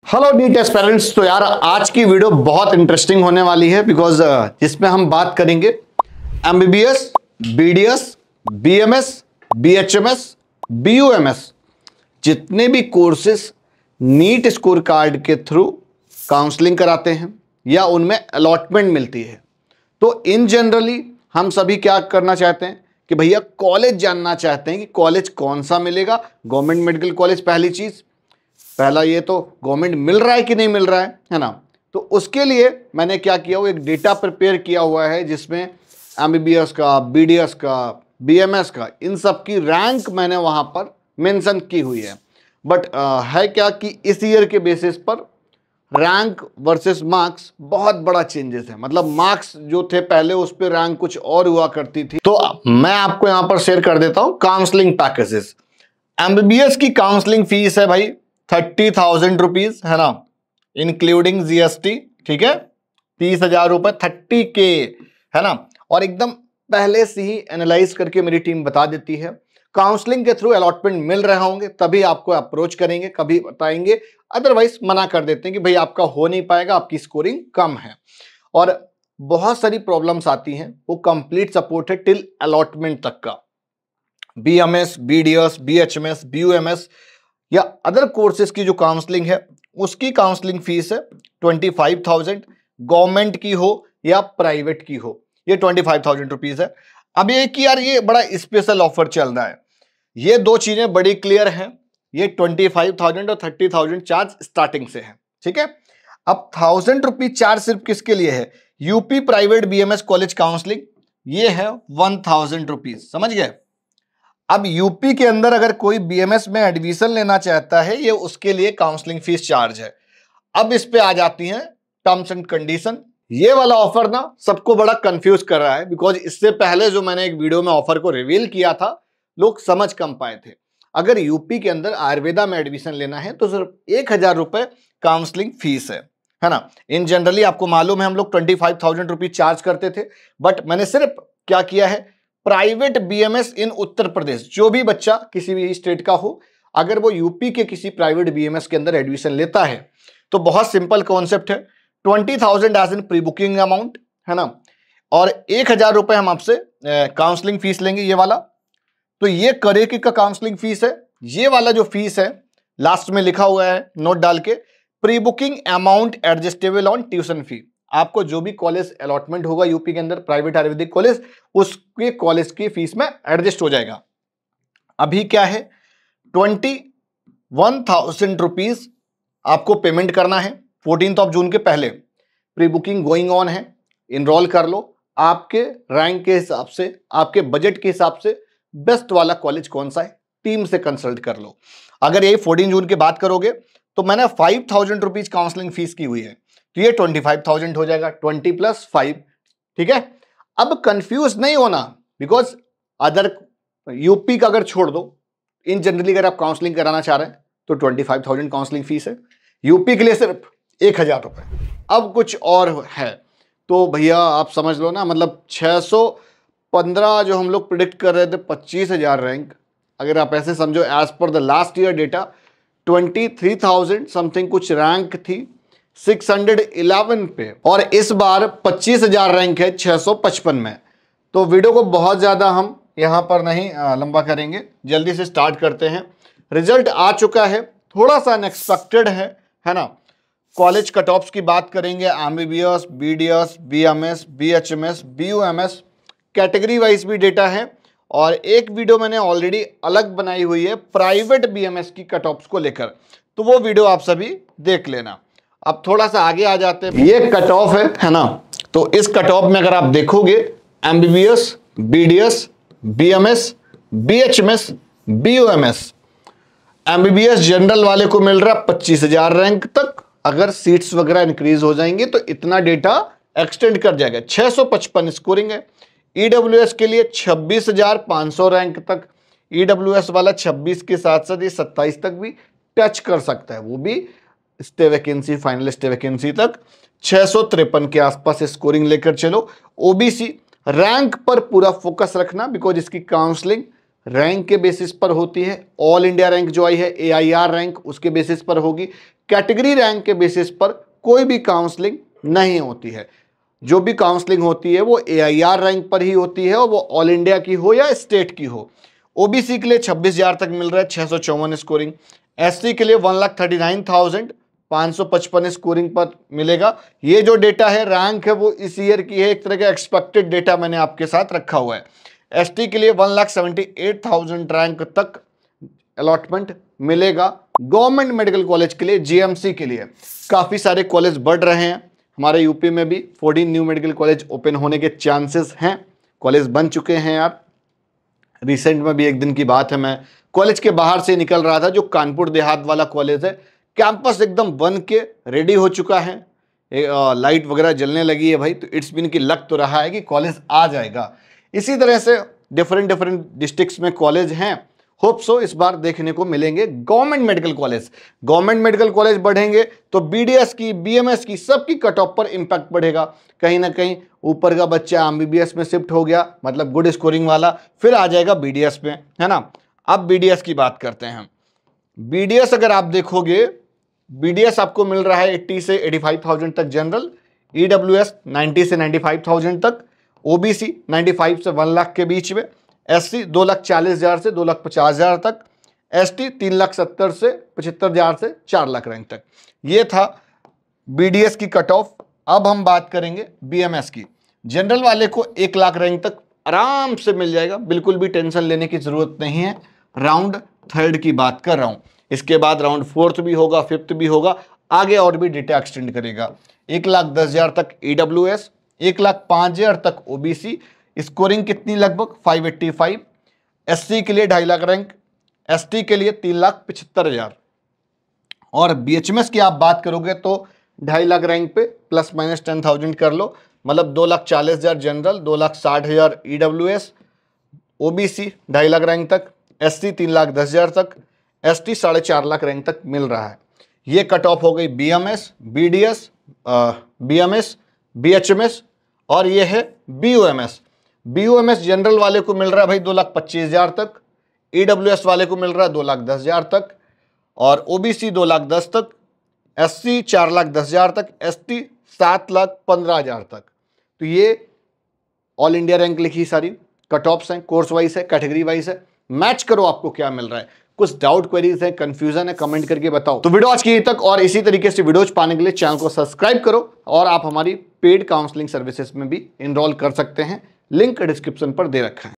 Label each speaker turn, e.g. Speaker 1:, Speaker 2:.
Speaker 1: Hello NEET aspirants. तो यार आज की वीडियो बहुत इंटरेस्टिंग होने वाली है बिकॉज जिसमें हम बात करेंगे MBBS, BDS, BMS, BHMS, BUMS जितने भी कोर्सेस नीट स्कोर कार्ड के थ्रू काउंसलिंग कराते हैं या उनमें अलॉटमेंट मिलती है। तो इन जनरली हम सभी क्या करना चाहते हैं कि भैया कॉलेज जानना चाहते हैं कि कॉलेज कौन सा मिलेगा। गवर्नमेंट मेडिकल कॉलेज पहली चीज, पहला ये तो गवर्नमेंट मिल रहा है कि नहीं मिल रहा है ना। तो उसके लिए मैंने क्या किया, वो एक डेटा प्रिपेयर किया हुआ है जिसमें एमबीबीएस का, बीडीएस का, बीएमएस का, इन सब की रैंक मैंने वहां पर मेंशन की हुई है। बट है क्या कि इस ईयर के बेसिस पर रैंक वर्सेस मार्क्स बहुत बड़ा चेंजेस है। मतलब मार्क्स जो थे पहले उस पर रैंक कुछ और हुआ करती थी। तो मैं आपको यहां पर शेयर कर देता हूं काउंसलिंग पैकेजेस। एमबीबीएस की काउंसलिंग फीस है भाई 30,000 रुपीज, है ना, इंक्लूडिंग जीएसटी। ठीक है, 30,000 रुपए, 30K, है ना। और एकदम पहले से ही एनालाइज करके मेरी टीम बता देती है। काउंसलिंग के थ्रू अलॉटमेंट मिल रहे होंगे तभी आपको अप्रोच करेंगे, कभी बताएंगे, अदरवाइज मना कर देते हैं कि भाई आपका हो नहीं पाएगा, आपकी स्कोरिंग कम है। और बहुत सारी प्रॉब्लम्स आती हैं, वो कंप्लीट सपोर्ट है टिल अलॉटमेंट तक का। बीएमएस, बीडीएस, बीएचएमएस, बीयूएमएस या अदर कोर्सेज की जो काउंसलिंग है उसकी काउंसलिंग फीस है 25,000, गवर्नमेंट की हो या प्राइवेट की हो, ये 25,000 रुपीज है। अब ये कि यार ये बड़ा स्पेशल ऑफर चल रहा है, ये दो चीजें बड़ी क्लियर हैं। ये 25,000 और 30,000 चार्ज स्टार्टिंग से है। ठीक है, अब 1,000 रुपीज चार्ज सिर्फ किसके लिए है? UP private BMS college counselling, ये है 1,000 रुपीज। समझ गए? अब यूपी के अंदर अगर कोई बीएमएस में एडमिशन लेना चाहता है, ये उसके लिए काउंसलिंग फीस चार्ज है। अब इस पे आ जाती हैं टर्म्स एंड कंडीशन। ये वाला ऑफर ना सबको बड़ा कंफ्यूज कर रहा है बिकॉज इससे पहले जो मैंने एक वीडियो में ऑफर को रिवील किया था लोग समझ कम पाए थे। अगर यूपी के अंदर आयुर्वेदा में एडमिशन लेना है तो सिर्फ 1,000 रुपए काउंसलिंग फीस है ना। इन जनरली आपको मालूम है हम लोग 25,000 रुपीज चार्ज करते थे, बट मैंने सिर्फ क्या किया है, प्राइवेट बीएमएस इन उत्तर प्रदेश, जो भी बच्चा किसी भी स्टेट का हो, अगर वो यूपी के किसी प्राइवेट बीएमएस के अंदर एडमिशन लेता है तो बहुत सिंपल कॉन्सेप्ट है, 20,000 as in pre booking amount, है ना, और 1,000 रुपए हम आपसे काउंसलिंग फीस लेंगे, ये वाला। तो ये करेक्ट का काउंसलिंग फीस है। ये वाला जो फीस है लास्ट में लिखा हुआ है नोट डाल के, pre booking amount adjustable on tuition fee. आपको जो भी कॉलेज अलॉटमेंट होगा यूपी के अंदर प्राइवेट आयुर्वेदिक कॉलेज, उसके कॉलेज की फीस में एडजस्ट हो जाएगा। अभी क्या है, 21,000 रुपीज आपको पेमेंट करना है 14 जून के पहले। प्री बुकिंग गोइंग ऑन है, इनरोल कर लो। आपके रैंक के हिसाब से, आपके बजट के हिसाब से बेस्ट वाला कॉलेज कौन सा है, टीम से कंसल्ट कर लो। अगर यही 14 जून की बात करोगे तो मैंने 5,000 रुपीज काउंसलिंग फीस की हुई है, तो ये 25,000 हो जाएगा, 20 + 5। ठीक है, अब कंफ्यूज नहीं होना बिकॉज अदर यूपी का अगर छोड़ दो, इन जनरली अगर आप काउंसलिंग कराना चाह रहे हैं तो 25,000 काउंसलिंग फीस है, यूपी के लिए सिर्फ 1,000 रुपए। अब कुछ और है तो भैया आप समझ लो ना, मतलब 615 जो हम लोग प्रिडिक्ट कर रहे थे 25,000 रैंक, अगर आप ऐसे समझो as per the last year data 23,000 something कुछ रैंक थी 611 पे, और इस बार 25,000 रैंक है 655 में। तो वीडियो को बहुत ज़्यादा हम यहाँ पर नहीं लंबा करेंगे, जल्दी से स्टार्ट करते हैं। रिजल्ट आ चुका है, थोड़ा सा अनएक्सपेक्टेड है ना। कॉलेज कट ऑफ्स की बात करेंगे, MBBS, BDS, BMS, BHMS, BUMS, category wise भी डेटा है। और एक वीडियो मैंने ऑलरेडी अलग बनाई हुई है प्राइवेट बीएमएस की कट ऑफ्स को लेकर, तो वो वीडियो आप सभी देख लेना। अब थोड़ा सा आगे आ जाते हैं, ये कट ऑफ है ना। तो इस कट ऑफ में अगर आप देखोगे MBBS, BDS, BMS, BHMS, BUMS, MBBS general वाले को मिल रहा है 25,000 रैंक तक। अगर सीट्स वगैरह इंक्रीज हो जाएंगे तो इतना डेटा एक्सटेंड कर जाएगा। 655 स्कोरिंग है। ईडब्ल्यूएस के लिए 26,500 रैंक तक, ईडब्ल्यूएस वाला 26 के साथ साथ ये 27 तक भी टच कर सकता है, वो भी stay vacancy, final stay vacancy तक 653 के आसपास स्कोरिंग लेकर चलो। ओबीसी रैंक पर पूरा फोकस रखना बिकॉज इसकी काउंसलिंग रैंक के बेसिस पर होती है। ऑल इंडिया रैंक जो आई है AIR रैंक, उसके बेसिस पर होगी। कैटेगरी रैंक के बेसिस पर कोई भी काउंसलिंग नहीं होती है। जो भी काउंसलिंग होती है वो AIR रैंक पर ही होती है, और वो ऑल इंडिया की हो या स्टेट की हो। ओबीसी के लिए 26,000 तक मिल रहा है, 654 स्कोरिंग। SC के लिए 1,39,555 स्कोरिंग पर मिलेगा। ये जो डेटा है रैंक है वो इस ईयर की है, एक तरह का एक्सपेक्टेड डेटा मैंने आपके साथ रखा हुआ है। ST के लिए 1,78,000 रैंक तक अलॉटमेंट मिलेगा। गवर्नमेंट मेडिकल कॉलेज के लिए, GMC के लिए काफ़ी सारे कॉलेज बढ़ रहे हैं। हमारे यूपी में भी 14 न्यू मेडिकल कॉलेज ओपन होने के चांसेस हैं। कॉलेज बन चुके हैं यार। रिसेंट में भी एक दिन की बात है, मैं कॉलेज के बाहर से निकल रहा था, जो कानपुर देहात वाला कॉलेज है, कैंपस एकदम बन के रेडी हो चुका है, लाइट वगैरह जलने लगी है भाई। तो इट्स मीन कि लग तो रहा है कि कॉलेज आ जाएगा। इसी तरह से डिफरेंट डिस्ट्रिक्ट्स में कॉलेज हैं। होप सो इस बार देखने को मिलेंगे government medical college. Government medical college बढ़ेंगे तो BDS की, BMS की, सबकी कट ऑफ पर इंपैक्ट बढ़ेगा। कहीं ना कहीं ऊपर का बच्चा MBBS में शिफ्ट हो गया, मतलब गुड स्कोरिंग वाला, फिर आ जाएगा BDS में, है ना। अब BDS की बात करते हैं। BDS अगर आप देखोगे, BDS आपको मिल रहा है 80 से 85,000 तक जनरल, EWS 90 से 95,000 तक, OBC 95 से 1 लाख के बीच में, SC 2,40,000 से 2,50,000 तक, ST 3,70,000 से 75,000 से 4 लाख रैंक तक। ये था BDS की कट ऑफ। अब हम बात करेंगे BMS की। जनरल वाले को 1 लाख रैंक तक आराम से मिल जाएगा, बिल्कुल भी टेंशन लेने की जरूरत नहीं है। राउंड 3 की बात कर रहा हूं, इसके बाद राउंड 4 भी होगा, 5 भी होगा, आगे और भी डेटा एक्सटेंड करेगा। 1,10,000 तक EWS, 1,05,000 तक OBC, स्कोरिंग कितनी लगभग 585। SC के लिए 2.5 लाख रैंक, ST के लिए 3,75,000। और BHMS की आप बात करोगे तो 2.5 लाख रैंक पे प्लस माइनस 10,000 कर लो, मतलब 2,40,000 general, 2,60,000 EWS, OBC 2.5 lakh rank तक, SC 3,10,000 तक, ST 4.5 लाख रैंक तक मिल रहा है। ये कट ऑफ हो गई BMS, BDS, BMS, BHMS, और ये है BUMS। BUMS जनरल वाले को मिल रहा है भाई 2,25,000 तक, EWS वाले को मिल रहा है 2,10,000 तक, और OBC 2,10,000 तक, SC 4,10,000 तक, ST 7,15,000 तक। तो ये ऑल इंडिया रैंक लिखी सारी कट ऑफ्स हैं, कोर्स वाइज है, कैटेगरी वाइज है। मैच करो आपको क्या मिल रहा है। कुछ डाउट क्वेरीज है, कंफ्यूजन है, कमेंट करके बताओ। तो वीडियो आज की तक, और इसी तरीके से वीडियोज पाने के लिए चैनल को सब्सक्राइब करो, और आप हमारी पेड काउंसलिंग सर्विसेज में भी इनरोल कर सकते हैं। लिंक डिस्क्रिप्शन पर दे रखा है।